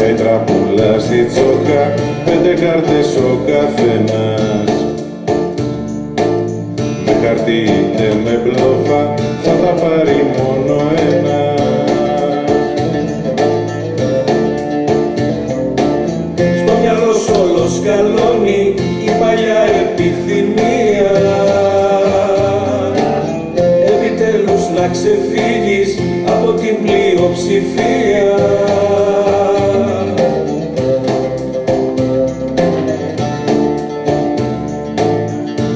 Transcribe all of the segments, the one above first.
Μια η τραπούλα στη τσόκα, 5 κάρτες ο καθένας. Με χαρτί είτε με μπλόφα, θα τα πάρει μόνο ένας. Στο μυαλό σ' όλο σκαλώνει η παλιά επιθυμία, επιτέλους να ξεφύγεις από την πλειοψηφία.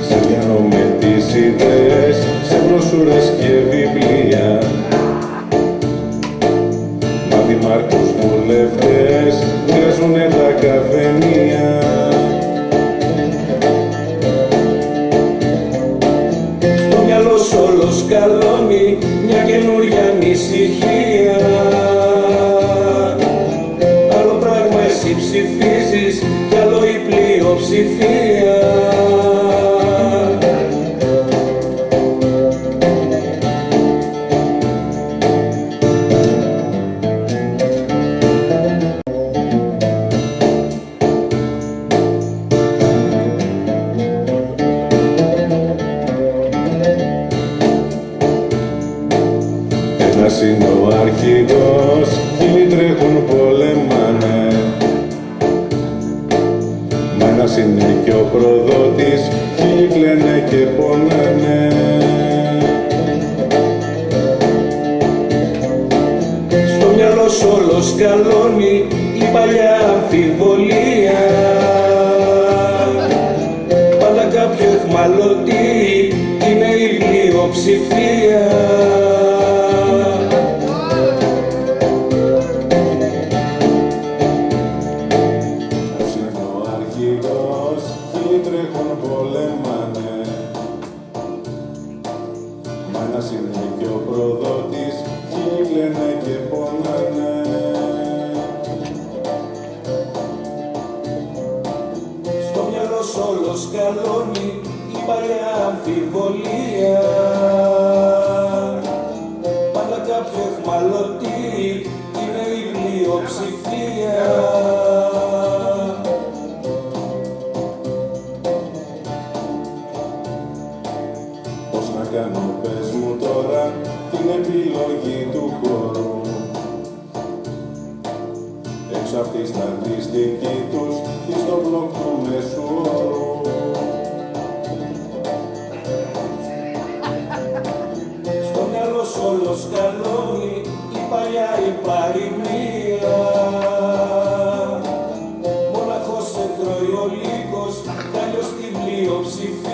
Σε πιάνω με τις ιδέες, σε μπροσούρες και βιβλία, μα δημάρχους βουλευτές βγάζουνε τα καφενεία. Στο μυαλό σ' όλο σκαλώνει μια καινούρια ανησυχία. Άλλο πράγμα εσύ ψηφίζεις κι άλλο η πλειοψηφία. Ένας είναι ο αρχηγός, χίλιοι τρέχουν πολεμάνε. Μα ένας είναι και ο προδότης, χίλιοι κλαίνε και πονάνε. Στο μυαλό σ' όλο σκαλώνει η παλιά αμφιβολία. Πάντα κάποιο εχμαλωτή είναι η πλειοψηφία. Χίλιοι τρέχουν πολεμάνε. Μα ένας είναι και ο προδότης, χίλιοι κλαίνε και πονάνε. Στο μυαλό σ' όλο σκαλώνει η παλιά αμφιβολία. Πάντα κάποιο εχμαλωτή είναι η πλειοψηφία. Πώς να κάνω, πες μου τώρα, την επιλογή του χώρου. Έξω από τη στατιστική τους και στο μπλοκ του μέσου όρου. Στο μυαλό σ' όλο σκαλώνει η παλιά η παροιμία. Μοναχός σε τρώει ο λύκος κι αλλιώς την πλειοψηφία.